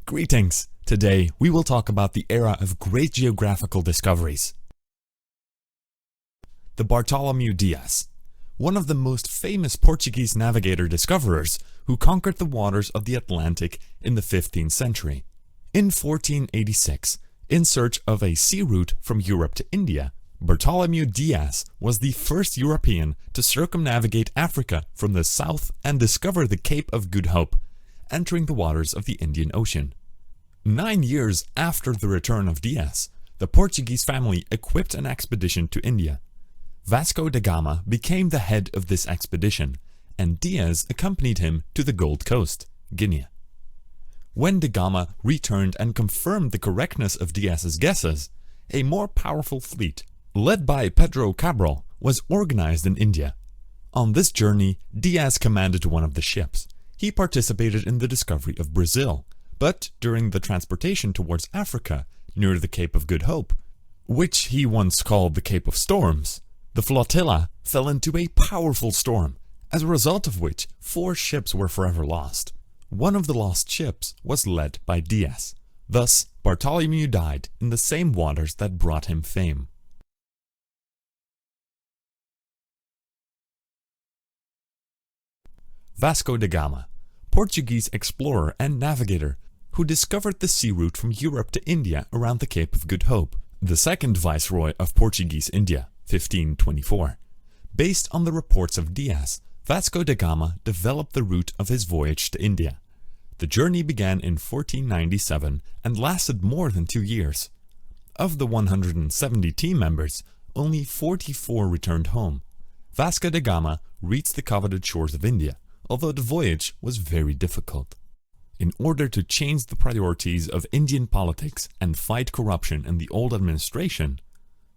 Greetings! Today we will talk about the era of great geographical discoveries. The Bartolomew Diaz, one of the most famous Portuguese navigator-discoverers who conquered the waters of the Atlantic in the 15th century. In 1486, in search of a sea route from Europe to India, Bartolomew Diaz was the first European to circumnavigate Africa from the south and discover the Cape of Good Hope, entering the waters of the Indian Ocean. 9 years after the return of Diaz, the Portuguese family equipped an expedition to India. Vasco de Gama became the head of this expedition, and Diaz accompanied him to the Gold Coast, Guinea. When de Gama returned and confirmed the correctness of Diaz's guesses, a more powerful fleet, led by Pedro Cabral, was organized in India. On this journey, Diaz commanded one of the ships. He participated in the discovery of Brazil, but during the transportation towards Africa, near the Cape of Good Hope, which he once called the Cape of Storms, the flotilla fell into a powerful storm, as a result of which 4 ships were forever lost. One of the lost ships was led by Diaz. Thus, Bartolomeu died in the same waters that brought him fame. Vasco de Gama, Portuguese explorer and navigator who discovered the sea route from Europe to India around the Cape of Good Hope, the second viceroy of Portuguese India, 1524. Based on the reports of Diaz, Vasco da Gama developed the route of his voyage to India. The journey began in 1497 and lasted more than 2 years. Of the 170 team members, only 44 returned home. Vasco da Gama reached the coveted shores of India, although the voyage was very difficult. In order to change the priorities of Indian politics and fight corruption in the old administration,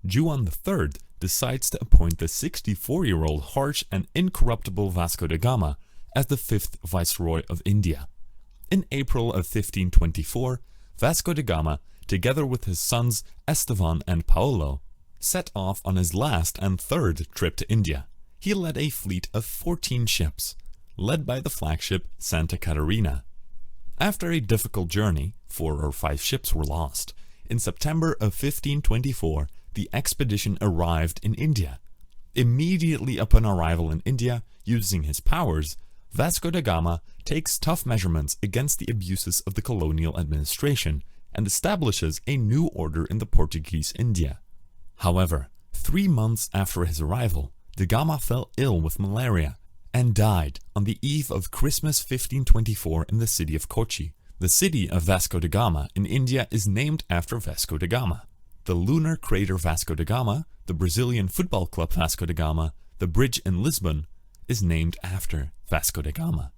Juan III decides to appoint the 64-year-old harsh and incorruptible Vasco da Gama as the 5th Viceroy of India. In April of 1524, Vasco da Gama, together with his sons Estevan and Paolo, set off on his last and third trip to India. He led a fleet of 14 ships, led by the flagship Santa Catarina. After a difficult journey, 4 or 5 ships were lost. In September of 1524, the expedition arrived in India. Immediately upon arrival in India, using his powers, Vasco da Gama takes tough measurements against the abuses of the colonial administration and establishes a new order in the Portuguese India. However, 3 months after his arrival, da Gama fell ill with malaria and died on the eve of Christmas 1524 in the city of Kochi. The city of Vasco da Gama in India is named after Vasco da Gama. The lunar crater Vasco da Gama, the Brazilian football club Vasco da Gama, the bridge in Lisbon is named after Vasco da Gama.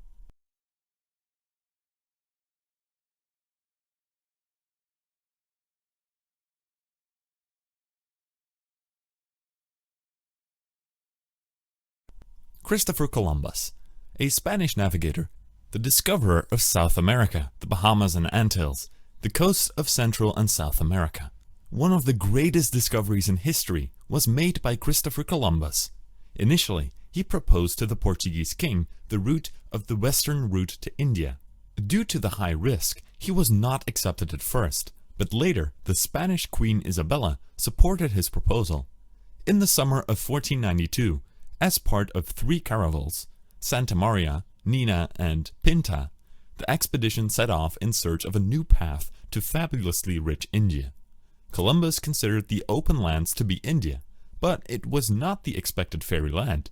Christopher Columbus, a Spanish navigator, the discoverer of South America, the Bahamas and Antilles, the coasts of Central and South America. One of the greatest discoveries in history was made by Christopher Columbus. Initially, he proposed to the Portuguese king the route of the western route to India. Due to the high risk, he was not accepted at first, but later the Spanish Queen Isabella supported his proposal. In the summer of 1492, as part of 3 caravels, Santa Maria, Nina, and Pinta, the expedition set off in search of a new path to fabulously rich India. Columbus considered the open lands to be India, but it was not the expected fairy land.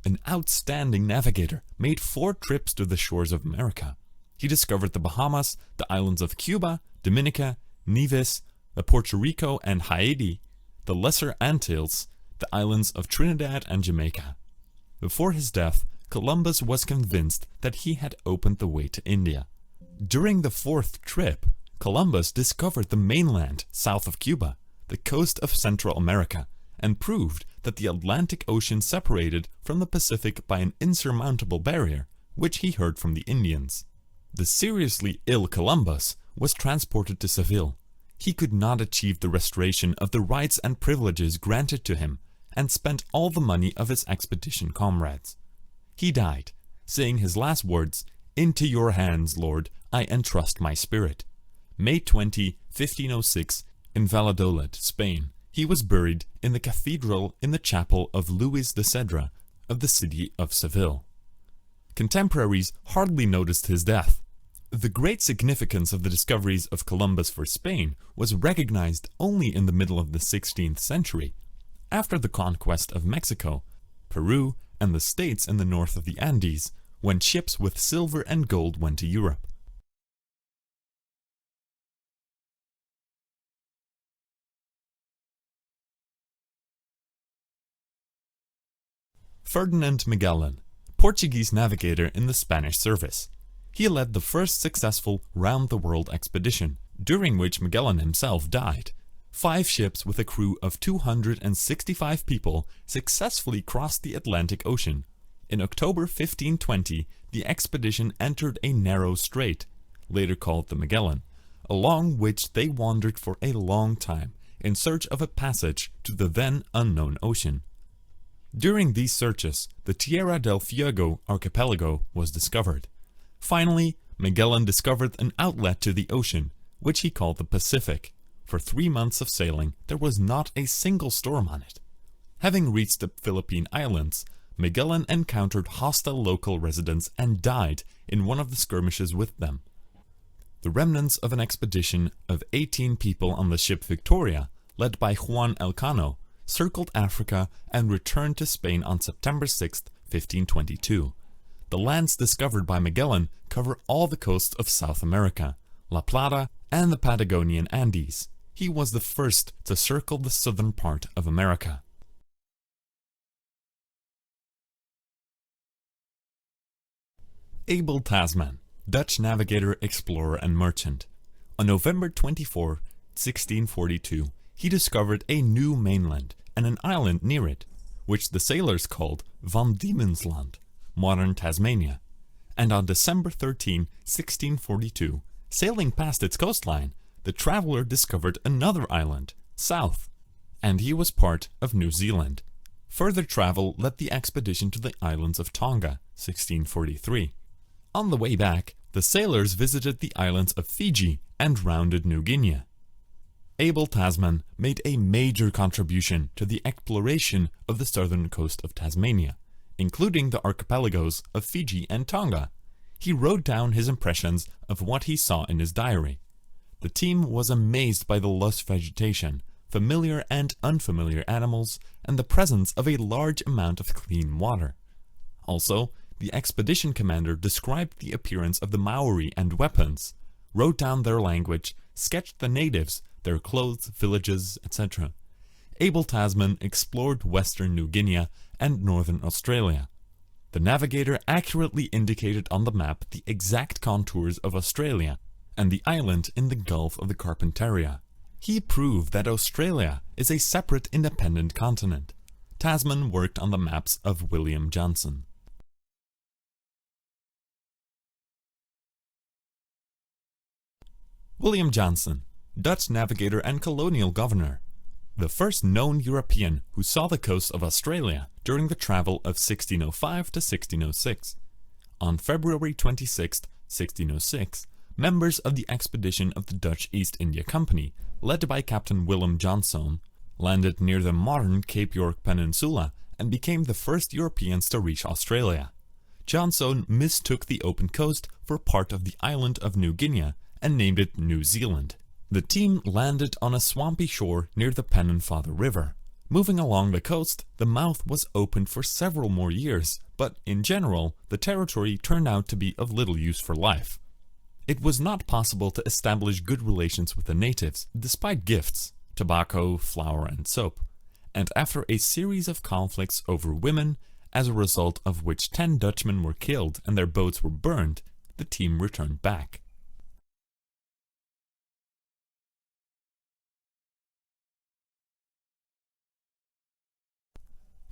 An outstanding navigator made 4 trips to the shores of America. He discovered the Bahamas, the islands of Cuba, Dominica, Nevis, Puerto Rico and Haiti, the Lesser Antilles, the islands of Trinidad and Jamaica. Before his death, Columbus was convinced that he had opened the way to India. During the 4th trip, Columbus discovered the mainland south of Cuba, the coast of Central America, and proved that the Atlantic Ocean separated from the Pacific by an insurmountable barrier, which he heard from the Indians. The seriously ill Columbus was transported to Seville. He could not achieve the restoration of the rights and privileges granted to him, and spent all the money of his expedition comrades. He died, saying his last words, "Into your hands, Lord, I entrust my spirit." May 20, 1506, in Valladolid, Spain. He was buried in the cathedral in the chapel of Luis de Cedra of the city of Seville. Contemporaries hardly noticed his death. The great significance of the discoveries of Columbus for Spain was recognized only in the middle of the 16th century, after the conquest of Mexico, Peru, and the states in the north of the Andes, when ships with silver and gold went to Europe. Ferdinand Magellan, Portuguese navigator in the Spanish service. He led the first successful round-the-world expedition, during which Magellan himself died. 5 ships with a crew of 265 people successfully crossed the Atlantic Ocean. In October 1520, the expedition entered a narrow strait, later called the Magellan, along which they wandered for a long time in search of a passage to the then unknown ocean. During these searches, the Tierra del Fuego archipelago was discovered. Finally, Magellan discovered an outlet to the ocean, which he called the Pacific. For 3 months of sailing, there was not a single storm on it. Having reached the Philippine Islands, Magellan encountered hostile local residents and died in one of the skirmishes with them. The remnants of an expedition of 18 people on the ship Victoria, led by Juan Elcano, circled Africa and returned to Spain on September 6, 1522. The lands discovered by Magellan cover all the coasts of South America, La Plata, and the Patagonian Andes. He was the first to circle the southern part of America. Abel Tasman, Dutch navigator, explorer, and merchant. On November 24, 1642, he discovered a new mainland and an island near it, which the sailors called Van Diemen's Land, modern Tasmania. And on December 13, 1642, sailing past its coastline, the traveler discovered another island, south, and he was part of New Zealand. Further travel led the expedition to the islands of Tonga, 1643. On the way back, the sailors visited the islands of Fiji and rounded New Guinea. Abel Tasman made a major contribution to the exploration of the southern coast of Tasmania, including the archipelagos of Fiji and Tonga. He wrote down his impressions of what he saw in his diary. The team was amazed by the lush vegetation, familiar and unfamiliar animals, and the presence of a large amount of clean water. Also, the expedition commander described the appearance of the Maori and weapons, wrote down their language, sketched the natives, their clothes, villages, etc. Abel Tasman explored western New Guinea and northern Australia. The navigator accurately indicated on the map the exact contours of Australia and the island in the Gulf of the Carpentaria. He proved that Australia is a separate independent continent. Tasman worked on the maps of William Johnson. William Johnson, Dutch navigator and colonial governor. The first known European who saw the coast of Australia during the travel of 1605 to 1606. On February 26, 1606, members of the expedition of the Dutch East India Company, led by Captain Willem Johnson, landed near the modern Cape York Peninsula and became the first Europeans to reach Australia. Johnson mistook the open coast for part of the island of New Guinea and named it New Zealand. The team landed on a swampy shore near the Pennenfather River. Moving along the coast, the mouth was opened for several more years, but in general, the territory turned out to be of little use for life. It was not possible to establish good relations with the natives, despite gifts, tobacco, flour, and soap, and after a series of conflicts over women, as a result of which 10 Dutchmen were killed and their boats were burned, the team returned back.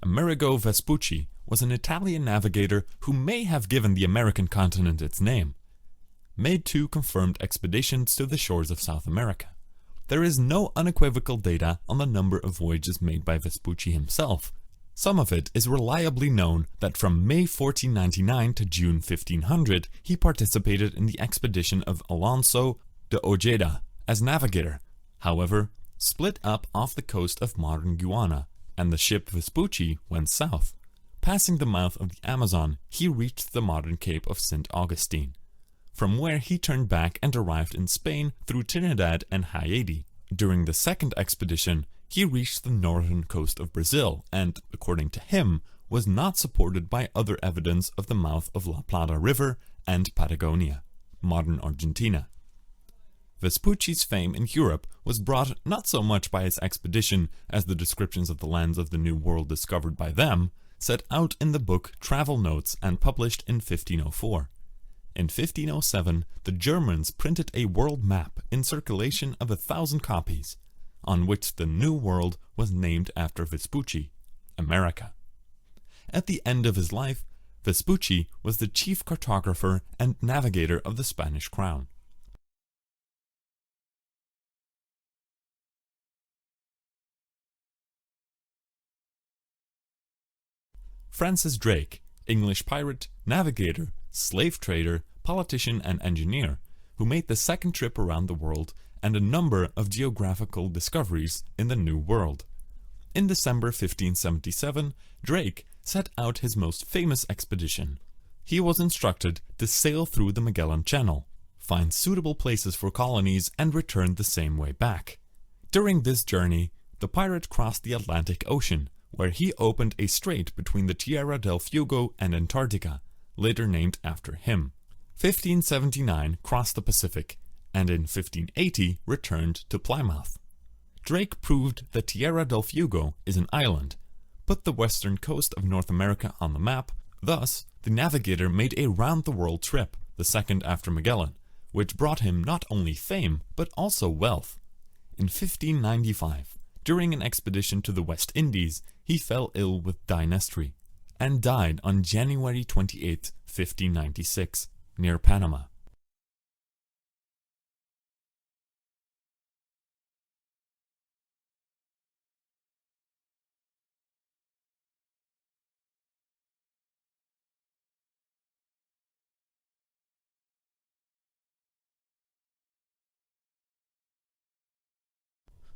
Amerigo Vespucci was an Italian navigator who may have given the American continent its name. Made 2 confirmed expeditions to the shores of South America. There is no unequivocal data on the number of voyages made by Vespucci himself. Some of it is reliably known that from May 1499 to June 1500 he participated in the expedition of Alonso de Ojeda as navigator, however, split up off the coast of modern Guyana, and the ship Vespucci went south. Passing the mouth of the Amazon, he reached the modern Cape of St. Augustine, from where he turned back and arrived in Spain through Trinidad and Haiti. During the second expedition, he reached the northern coast of Brazil and, according to him, was not supported by other evidence of the mouth of La Plata River and Patagonia, modern Argentina. Vespucci's fame in Europe was brought not so much by his expedition as the descriptions of the lands of the New World discovered by them, set out in the book Travel Notes and published in 1504. In 1507, the Germans printed a world map in circulation of 1,000 copies, on which the New World was named after Vespucci, America. At the end of his life, Vespucci was the chief cartographer and navigator of the Spanish crown. Francis Drake, English pirate, navigator, slave trader, politician and engineer, who made the second trip around the world and a number of geographical discoveries in the New World. In December 1577, Drake set out his most famous expedition. He was instructed to sail through the Magellan Channel, find suitable places for colonies and return the same way back. During this journey, the pirate crossed the Atlantic Ocean, where he opened a strait between the Tierra del Fuego and Antarctica, later named after him. 1579 crossed the Pacific, and in 1580 returned to Plymouth. Drake proved that Tierra del Fuego is an island, put the western coast of North America on the map. Thus, the navigator made a round-the-world trip, the second after Magellan, which brought him not only fame but also wealth. In 1595, during an expedition to the West Indies, he fell ill with dynestry and died on January 28, 1596, near Panama.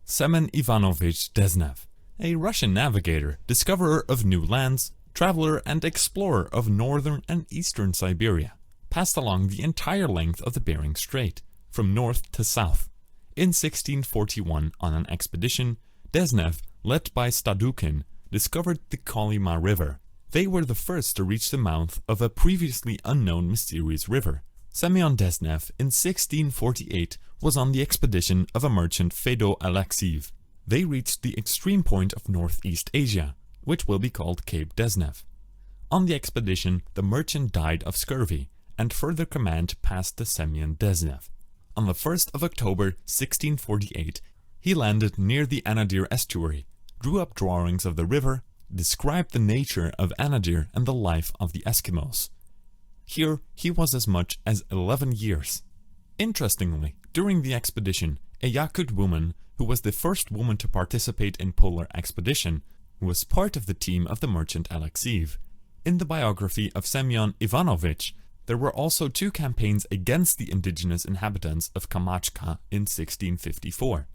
Semen Ivanovic Desnev, a Russian navigator, discoverer of new lands, traveler and explorer of northern and eastern Siberia, passed along the entire length of the Bering Strait, from north to south. In 1641, on an expedition, Desnev, led by Stadukin, discovered the Kolyma River. They were the first to reach the mouth of a previously unknown mysterious river. Semyon Desnev in 1648 was on the expedition of a merchant Fedor Alexiev. They reached the extreme point of Northeast Asia, which will be called Cape Desnev. On the expedition, the merchant died of scurvy, and further command passed to Semyon Desnev. On the 1st of October 1648, he landed near the Anadyr estuary, drew up drawings of the river, described the nature of Anadyr and the life of the Eskimos. Here he was as much as 11 years. Interestingly, during the expedition, a Yakut woman, who was the first woman to participate in polar expedition, was part of the team of the merchant Alexiev. In the biography of Semyon Ivanovic, there were also 2 campaigns against the indigenous inhabitants of Kamchatka in 1654.